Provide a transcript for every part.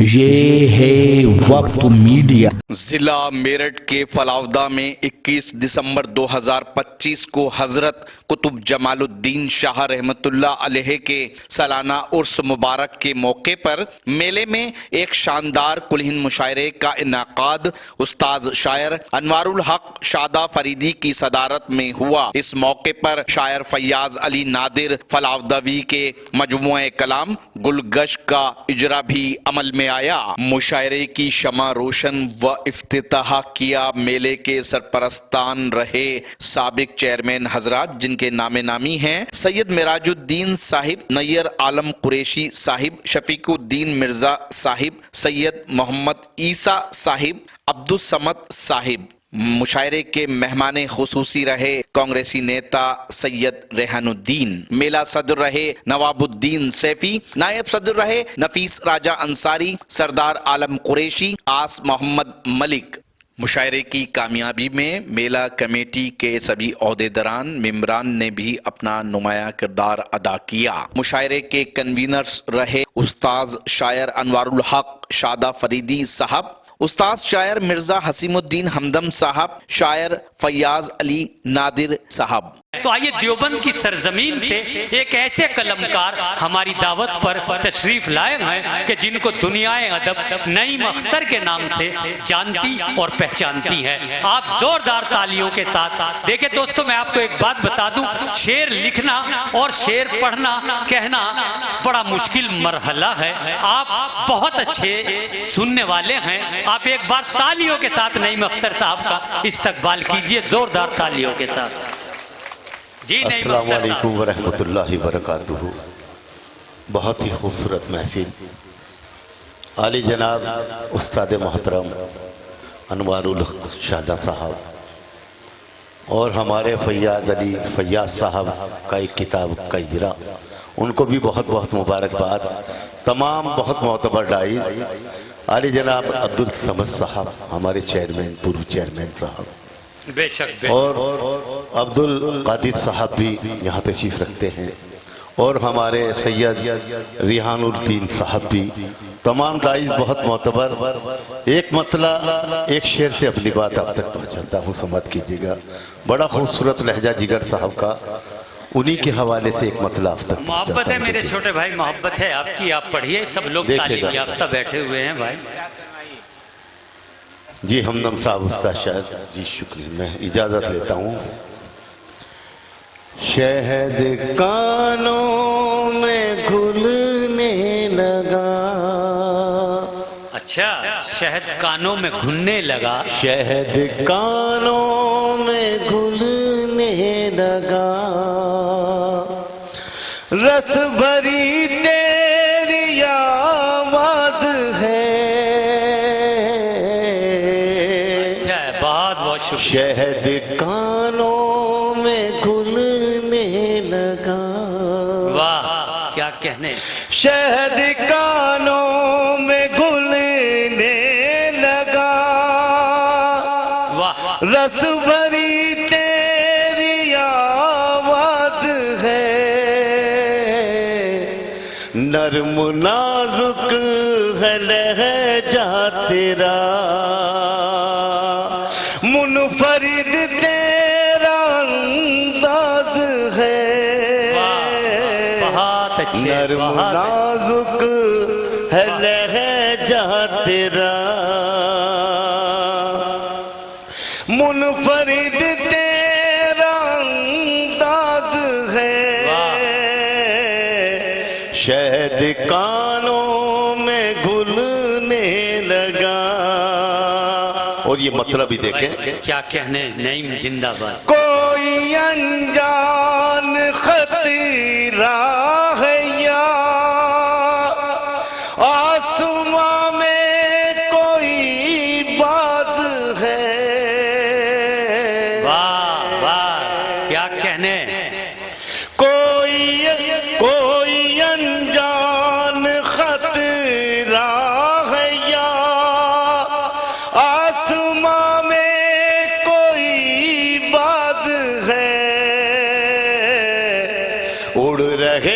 یہ ہے وقت میڈیا۔ ضلع میرٹھ کے فلاودہ میں 21 دسمبر 2025 کو حضرت قطب جمال الدین شاہ رحمۃ اللہ علیہ کے سالانہ عرس مبارک کے موقع پر میلے میں ایک شاندار کلہن مشاعرے کا انعقاد استاذ شاعر انوار الحق شادہ فریدی کی صدارت میں ہوا۔ اس موقع پر شاعر فیاض علی نادر فلاودوی کے مجموعہ کلام گلگش کا اجرا بھی عمل میں آیا۔ مشاعرے کی شمع روشن و افتتاح کیا میلے کے سرپرستان رہے سابق چیئرمین حضرات جن کے نام نامی ہیں سید معراج الدین صاحب، نیر عالم قریشی صاحب، شفیق الدین مرزا صاحب، سید محمد عیسیٰ صاحب، عبدالصمد صاحب۔ مشاعرے کے مہمان خصوصی رہے کانگریسی نیتا سید ریحان الدین۔ میلہ صدر رہے نواب الدین سیفی، نائب صدر رہے نفیس راجہ انصاری، سردار عالم قریشی، آس محمد ملک۔ مشاعرے کی کامیابی میں میلہ کمیٹی کے سبھی عہدیداران ممبران نے بھی اپنا نمایاں کردار ادا کیا۔ مشاعرے کے کنوینرز رہے استاذ شاعر انوار الحق شادہ فریدی صاحب، استاذ شاعر مرزا حسیم الدین ہمدم صاحب، شاعر فیاض علی نادر صاحب۔ تو آئیے دیوبند کی سرزمین سے ایک ایسے قلمکار ہماری دعوت پر تشریف لائے ہیں کہ جن کو دنیا ادب نعیم اختر کے نام سے جانتی اور پہچانتی ہے۔ آپ زوردار تالیوں کے ساتھ دیکھیں دوستو، میں آپ کو ایک بات بتا دوں، شعر لکھنا اور شعر پڑھنا کہنا بڑا مشکل مرحلہ ہے۔ آپ بہت اچھے سننے والے ہیں، آپ ایک بار تالیوں کے ساتھ نعیم اختر صاحب کا استقبال کیجئے، زوردار تالیوں کے ساتھ۔ جی السلام علیکم ورحمۃ اللہ وبرکاتہ۔ بہت ہی خوبصورت محفل، عالی جناب استاد محترم انوار الحق شادہ صاحب اور ہمارے فیاض صاحب کا ایک کتاب کا اجرا، ان کو بھی بہت بہت مبارکباد۔ تمام بہت معتبر ڈائی عالی جناب عبدالصمد صاحب ہمارے چیئرمین، پورو چیئرمین صاحب، بے شک اور عبدالقادر صاحب بھی یہاں تشریف رکھتے ہیں، اور ہمارے سید ریحان الدین صاحب بھی، تمام داعی بہت معتبر۔ ایک مطلع ایک شعر سے اپنی بات آپ تک پہنچاتا ہوں، سمجھ کیجیے گا۔ بڑا خوبصورت لہجہ جگر صاحب کا، انہی کے حوالے سے ایک مطلع آپ تک محبت ہے میرے چھوٹے بھائی، محبت ہے آپ کی، آپ پڑھیے، سب لوگ تعلیم یافتہ بیٹھے ہوئے ہیں بھائی۔ جی ہمدم صاحب استاد شاید جی شکریہ، میں اجازت لیتا ہوں۔ شہد کانوں میں گھلنے لگا، اچھا، شہد کانوں میں گھلنے لگا، شہد کانوں میں گھلنے لگا، رس بھری تیری آواز ہے، شہد کانوں میں گھلنے لگا۔ واہ کیا کہنے، شہد کانوں میں گھلنے لگا، واہ، رس بھری تیری آواز ہے، نرم نازک ہے لہجہ تیرا، منفرد تیرا انداز ہے، بہت اچھے، نرم نازک ہے لہجہ تیرا، منفرد تیرا انداز ہے، شہد کانوں میں گھلنے لگا۔ اور یہ مطلب بھی دیکھیں، کیا کہنے، نعیم زندہ باد۔ کوئی انجان خطرہ ہے یا آسماں میں کوئی باز ہے، واہ واہ کیا کہنے، کوئی انجان خطرہ ہے یا آسماں میں کوئی باز ہے، اڑ رہے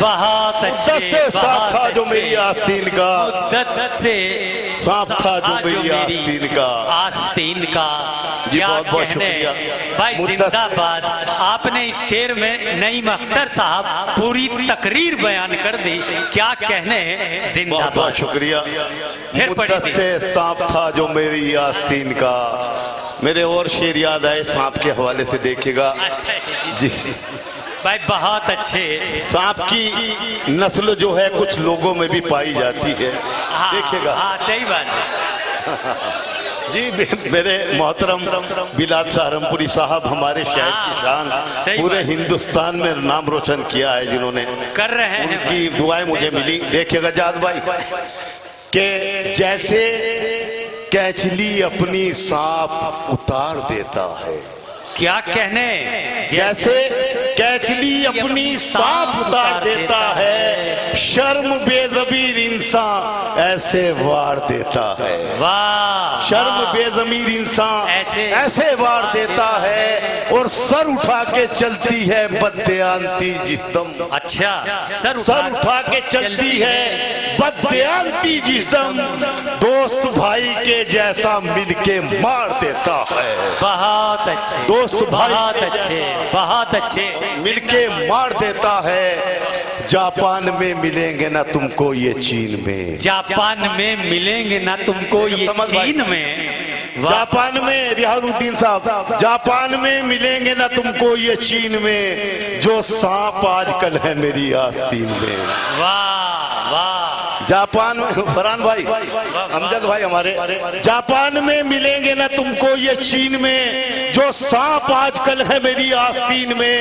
بہت مدت اچھے سے سانپ تھا جو میری بہت آستین کا، مدت سے سانپ تھا جو میری آستین کا۔ آستین کا، جی کیا بہت بہت کہنے شکریہ۔ بھائی، مدت زندہ باد۔ آپ نے اس شعر میں نعیم اختر صاحب پوری تقریر بیان کر دی، کیا کہنے، زندہ بہت باد۔ بہت شکریہ۔ پھر پڑھی مدت تھی۔ سے سانپ تھا جو میری آستین کا۔ میرے اور شعر یاد آئے سانپ کے حوالے سے، دیکھے گا اچھا جی۔ بھائی بہت اچھے۔ سانپ کی نسل جو ہے کچھ لوگوں میں بھی پائی جاتی ہے، دیکھے گا ہاں صحیح بات ہے۔ جی۔ میرے محترم بلال سہارنپوری صاحب ہمارے شہر کی شان، صحیح پورے بات ہے۔ ہندوستان میں نام روشن کیا ہے، جنہوں نے کر رہے ہیں ان کی دعائیں مجھے ملی۔ دیکھیے گا جاد بھائی کہ جیسے کینچلی اپنی سانپ اتار دیتا ہے، کیا کہنے، جیسے کینچلی اپنی سانپ اتار دیتا ہے، شرم بے ضمیر انسان ایسے وار دیتا ہے۔ واہ، شرم بے ضمیر انسان ایسے وار دیتا ہے، اور سر اٹھا کے چلتی ہے بددیانتی جسم۔ اچھا، سر اٹھا کے چلتی ہے بددیانتی جسم، دوست بھائی کے جیسا مل کے مار دیتا ہے۔ بہت اچھے، دوست بھائی بہت اچھے، بہت اچھے۔ مل کے مار دیتا ہے، جاپان میں ملیں گے نہ تم کو یہ چین میں۔ جاپان میں ملیں گے نہ تم کو یہ سمجھ بھائی۔ چین میں۔ واہ، جاپان میں، ریحان الدین صاحب، جاپان میں ملیں گے نہ تم کو یہ چین میں، جو سانپ آج کل ہے میری آستین میں۔ واہ واہ، جاپان میں، فرحان بھائی، امجد بھائی ہمارے، جاپان میں ملیں گے نہ تم کو یہ چین میں، جو سانپ آج کل ہے میری آستین میں۔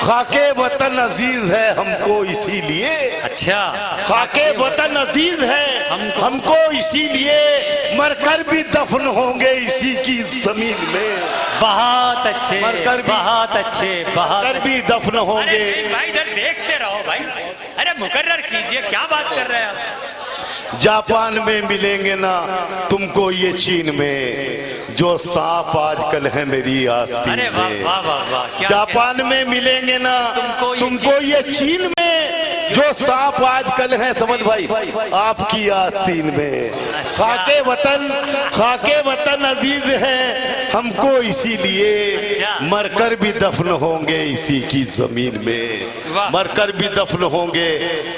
خاک وطن عزیز ہے ہم کو اسی لیے، اچھا، خاک وطن عزیز ہے ہم کو اسی لیے، مر کر بھی دفن ہوں گے اسی کی زمین میں۔ بہت اچھے، مر کر بھی، بہت اچھے، بہت کر بھی دفن ہوں ارے گے۔ نہیں بھائی، ادھر دیکھتے رہو بھائی، ارے مقرر کیجئے، کیا بات کر رہے ہیں آپ؟ جاپان میں ملیں گے نا تم کو یہ چین میں، جو سانپ آج کل ہے میری آستین ارے واہ میں۔ واہ واہ واہ، کیا جاپان میں ملیں گے نا تم کو یہ چین میں، جو سانپ آج کل ہے، سمجھ بھائی، آپ کی آستین میں۔ خاک وطن عزیز ہے ہم کو اسی لیے، مر کر بھی دفن ہوں گے اسی کی زمین میں، مر کر بھی دفن ہوں گے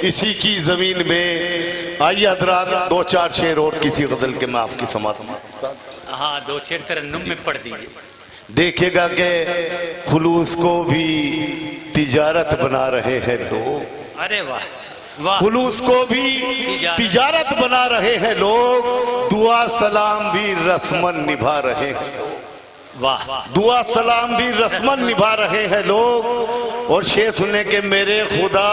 اسی کی زمین میں۔ آئیے حضرات، دو چار شعر اور کسی غزل کے میں آپ کی سماعت میں۔ ہاں، دو شعر ترنم میں پڑھ دیجئے۔ دیکھے گا کہ خلوص کو بھی تجارت بنا رہے ہیں لوگ، ارے واہ واہ، خلوص کو بھی تجارت بنا رہے ہیں لوگ، دعا سلام بھی رسمن نبھا رہے ہیں، واہ، دعا سلام بھی رسمن نبھا رہے ہیں لوگ۔ اور شعر سنے کہ میرے خدا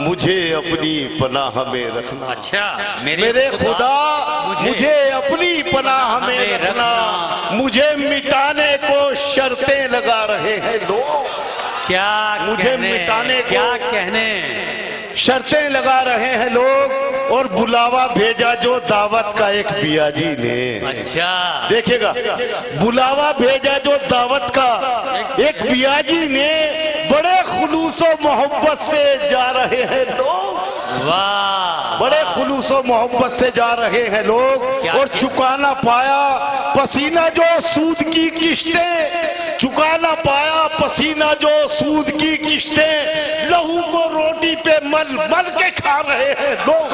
مجھے اپنی پناہ میں رکھنا، اچھا، میرے خدا مجھے اپنی پناہ میں رکھنا، مجھے مٹانے کو شرطیں لگا رہے ہیں لوگ، کیا مجھے کہنے، مٹانے کو کیا کہنے، شرطیں لگا رہے ہیں لوگ۔ اور بلاوا بھیجا جو دعوت کا ایک بیاجی نے، اچھا، دیکھے گا، بلاوا بھیجا جو دعوت کا ایک بیاجی نے، بڑے خلوص و محبت سے جا رہے ہیں لوگ، واہ، بڑے خلوص و محبت سے جا رہے ہیں لوگ۔ اور چکانا پایا پسینہ جو سود کی کشتیں، چکانا پایا پسینہ جو سود کی کشتیں، لہو کو روٹی پہ مل مل کے کھا رہے ہیں لوگ،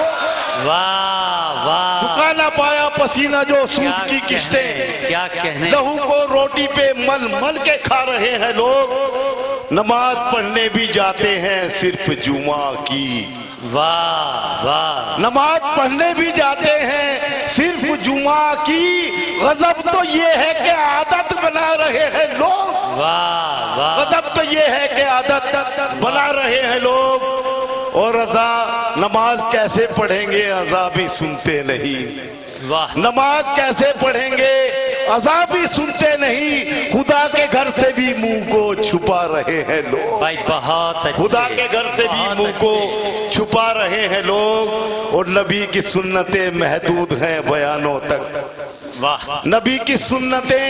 واہ واہ، چکانا پایا پسینہ جو سود کی کشتیں، کیا کہنے، لہو کو روٹی پہ مل مل کے کھا رہے ہیں لوگ۔ نماز پڑھنے بھی جاتے ہیں صرف جمعہ کی، واہ واہ، نماز پڑھنے بھی جاتے ہیں صرف جمعہ کی، غضب تو یہ ہے کہ عادت بنا رہے ہیں لوگ، واہ واہ، غضب تو یہ ہے کہ عادت بنا رہے ہیں لوگ۔ اور اذان نماز کیسے پڑھیں گے اذان بھی سنتے نہیں، واہ، نماز کیسے پڑھیں گے اذان بھی سنتے نہیں، خدا کے گھر سے بھی منہ کو چھپا رہے ہیں لوگ، بھائی بہت اچھے، خدا کے گھر سے بھی منہ کو چھپا رہے ہیں لوگ۔ اور نبی کی سنتیں محدود ہیں بیانوں تک، واہ، نبی کی سنتیں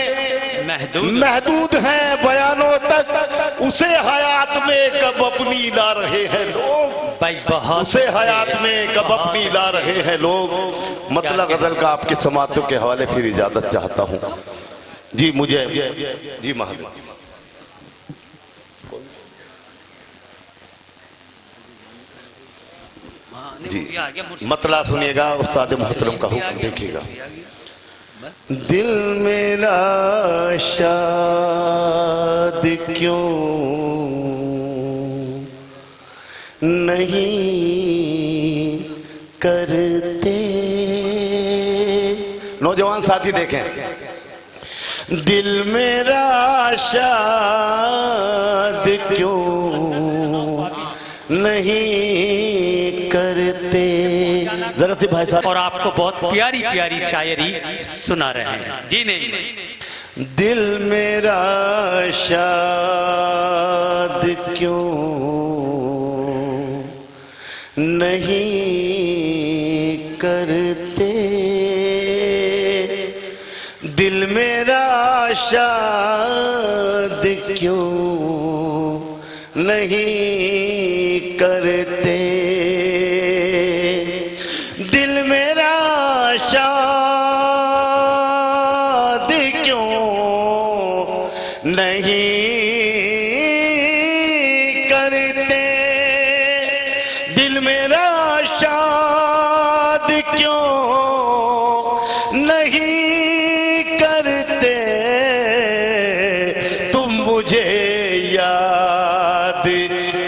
محدود، محدود ہیں بیانوں تک، اسے حیات میں کب اپنی لا رہے ہیں لوگ، بھائی بہت اسے حیات میں کب اپنی لا رہے ہیں لوگ۔ مطلع غزل کا آپ کے سماعتوں کے حوالے پھر اجازت چاہتا ہوں۔ جی مجھے جی محمد جی مطلع سنیے گا، استاد محترم کا حکم دیکھیے گا۔ دل میرا شاد کیوں نہیں کرتے، نوجوان ساتھی دیکھیں، دل میرا شاد کیوں نہیں کرتے، ذرا سی بھائی صاحب، اور آپ کو بہت پیاری پیاری شاعری سنا رہے ہیں۔ جی نہیں، دل میرا شاد کیوں نہیں کرتے، دل میرا شاد کیوں نہیں کرتے، دل میرا شاد کیوں نہیں کرتے، دل میرا شاد کیوں نہیں کرتے، تم مجھے یاد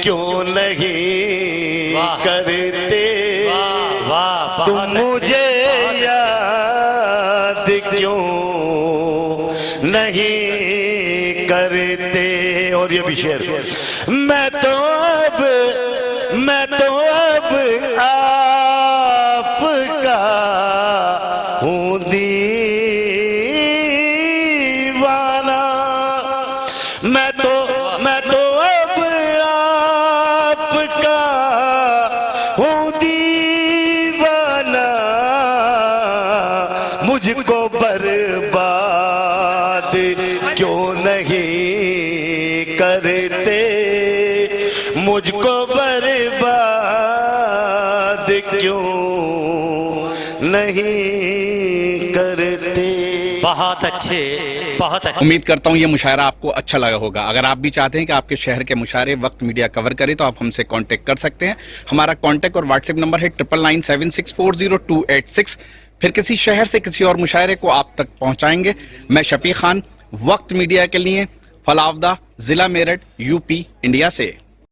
کیوں نہیں کرتے، تم مجھے یاد کیوں نہیں کرتے۔ اور یہ بھی شعر، میں تو اب آپ کا ہوں دیوانہ، میں تو اب آپ کا ہوں دیوانہ، مجھ کو برباد کیوں نہیں کرتے، مجھ کو برباد کیوں نہیں کرتے۔ بہت اچھے، بہت اچھے۔ امید کرتا ہوں یہ مشاعرہ آپ کو اچھا لگا ہوگا۔ اگر آپ بھی چاہتے ہیں کہ آپ کے شہر کے مشاعرے وقت میڈیا کور کرے تو آپ ہم سے کانٹیکٹ کر سکتے ہیں۔ ہمارا کانٹیکٹ اور واٹس ایپ نمبر ہے 9997640286۔ پھر کسی شہر سے کسی اور مشاعرے کو آپ تک پہنچائیں گے۔ میں شفیق خان، وقت میڈیا کے لیے فلاودہ، ضلع میرٹھ، UP، انڈیا سے۔